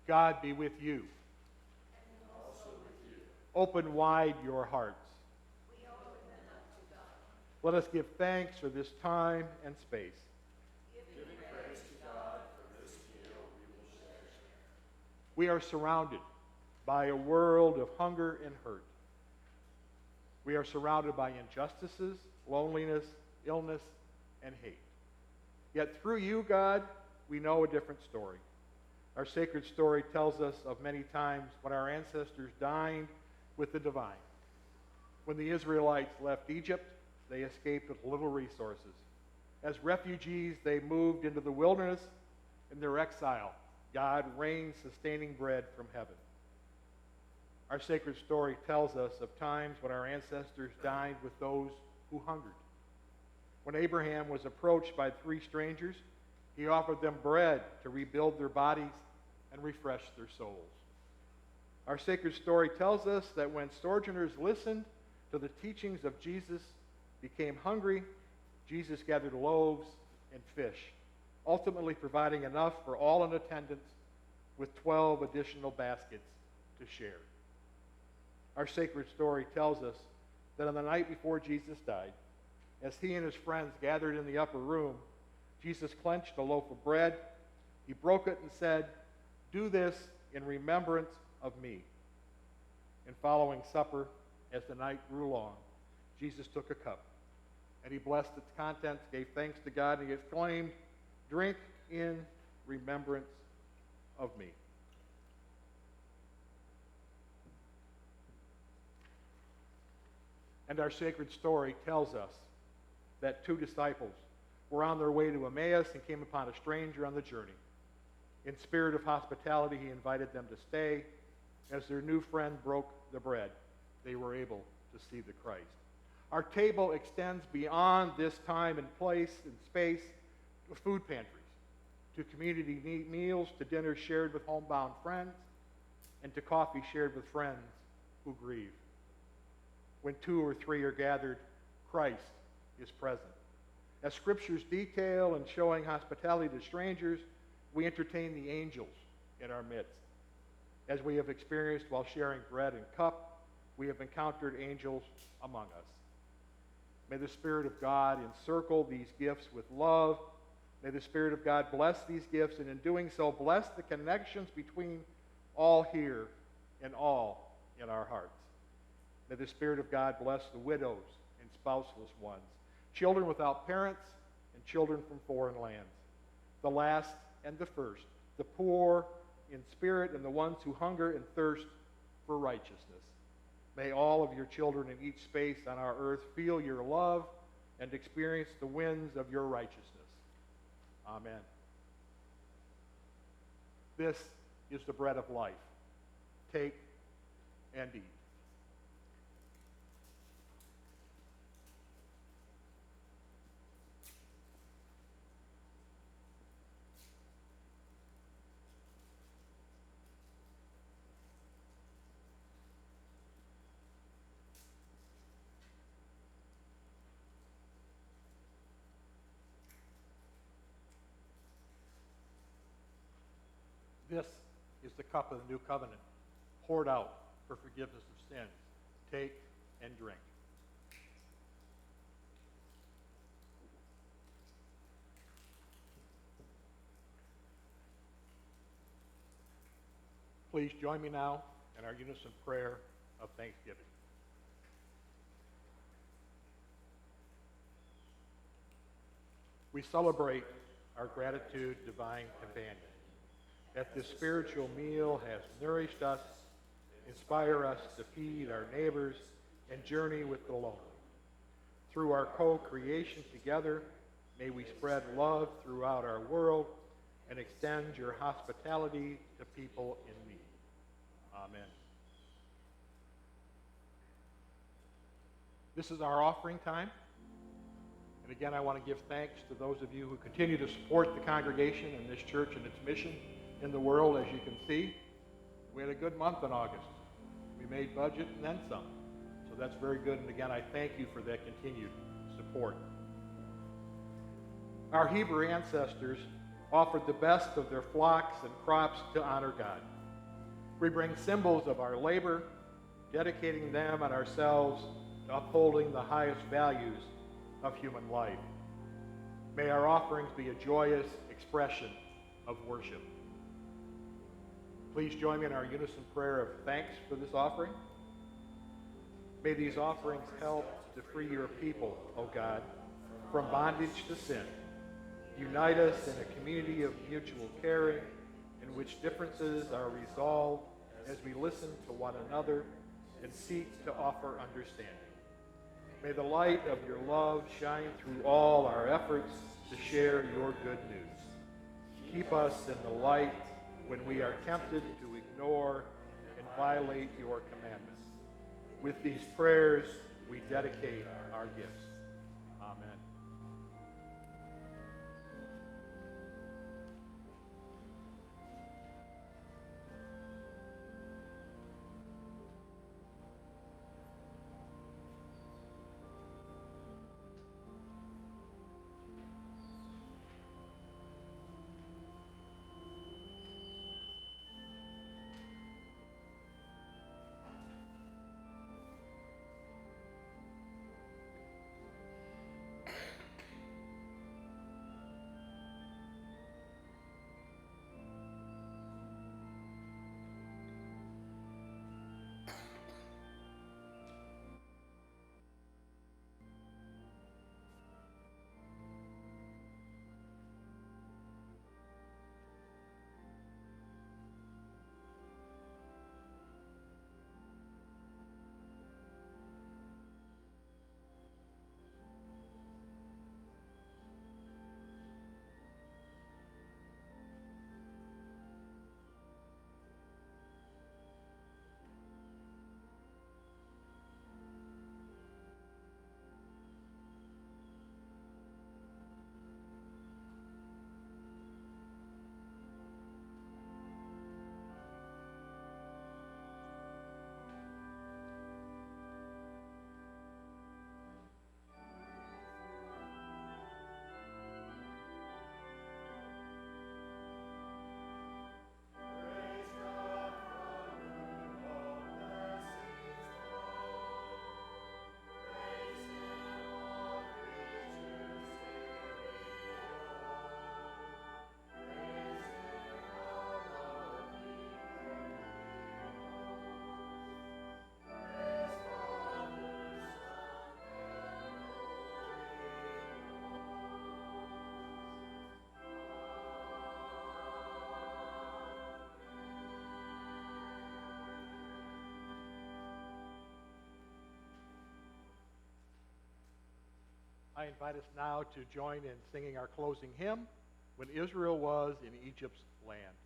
God be with you. And also with you. Open wide your hearts. We open them up to God. Let us give thanks for this time and space. Giving praise to God for this meal we will share. We are surrounded by a world of hunger and hurt. We are surrounded by injustices, loneliness, illness, and hate. Yet through you, God, we know a different story. Our sacred story tells us of many times when our ancestors dined with the divine. When the Israelites left Egypt, they escaped with little resources. As refugees, they moved into the wilderness. In their exile, God rained sustaining bread from heaven. Our sacred story tells us of times when our ancestors dined with those who hungered. When Abraham was approached by 3 strangers, he offered them bread to rebuild their bodies and refresh their souls. Our sacred story tells us that when sojourners listened to the teachings of Jesus, became hungry, Jesus gathered loaves and fish, ultimately providing enough for all in attendance with 12 additional baskets to share. Our sacred story tells us that on the night before Jesus died, as he and his friends gathered in the upper room, Jesus clenched a loaf of bread, he broke it and said, "Do this in remembrance of me." And following supper, as the night grew long, Jesus took a cup, and he blessed its contents, gave thanks to God, and he exclaimed, "Drink in remembrance of me." And our sacred story tells us that 2 disciples were on their way to Emmaus and came upon a stranger on the journey. In spirit of hospitality, he invited them to stay. As their new friend broke the bread, they were able to see the Christ. Our table extends beyond this time and place and space to food pantries, to community meals, to dinners shared with homebound friends, and to coffee shared with friends who grieve. When 2 or 3 are gathered, Christ is present. As scriptures detail in showing hospitality to strangers, we entertain the angels in our midst. As we have experienced while sharing bread and cup, we have encountered angels among us. May the Spirit of God encircle these gifts with love. May the Spirit of God bless these gifts, and in doing so, bless the connections between all here and all in our hearts. May the Spirit of God bless the widows and spouseless ones, children without parents and children from foreign lands, the last and the first, the poor in spirit and the ones who hunger and thirst for righteousness. May all of your children in each space on our earth feel your love and experience the winds of your righteousness. Amen. This is the bread of life. Take and eat. This is the cup of the new covenant, poured out for forgiveness of sins. Take and drink. Please join me now in our unison prayer of thanksgiving. We celebrate our gratitude, divine companion, that this spiritual meal has nourished us, inspire us to feed our neighbors, and journey with the lonely. Through our co-creation together, may we spread love throughout our world and extend your hospitality to people in need. Amen. This is our offering time. And again, I want to give thanks to those of you who continue to support the congregation and this church and its mission in the world. As you can see, we had a good month in August. We made budget and then some. So that's very good. And again, I thank you for that continued support. Our Hebrew ancestors offered the best of their flocks and crops to honor God. We bring symbols of our labor, dedicating them and ourselves to upholding the highest values of human life. May our offerings be a joyous expression of worship. Please join me in our unison prayer of thanks for this offering. May these offerings help to free your people, O God, from bondage to sin. Unite us in a community of mutual caring in which differences are resolved as we listen to one another and seek to offer understanding. May the light of your love shine through all our efforts to share your good news. Keep us in the light when we are tempted to ignore and violate your commandments. With these prayers, we dedicate our gifts. Amen. I invite us now to join in singing our closing hymn, When Israel Was in Egypt's Land.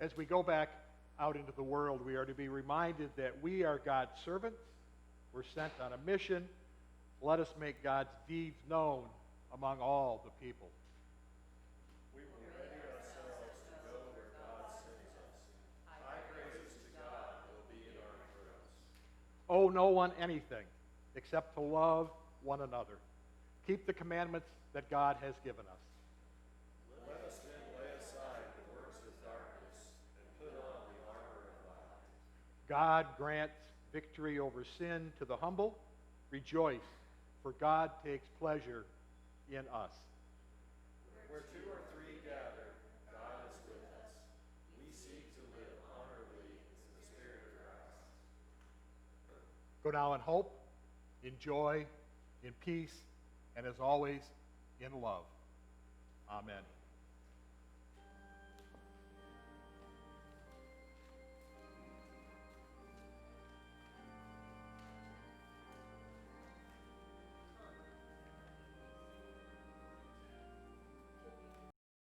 As we go back out into the world, we are to be reminded that we are God's servants. We're sent on a mission. Let us make God's deeds known among all the people. We will ready ourselves to go where God sends us. High praises to God will be in our throats. Owe no one anything except to love one another. Keep the commandments that God has given us. Let us then lay aside the works of darkness and put on the armor of light. God grants victory over sin to the humble. Rejoice, for God takes pleasure in us. Where two or three gather, God is with us. We seek to live honorably in the Spirit of Christ. Go now in hope, in joy, in peace, and as always, in love. Amen.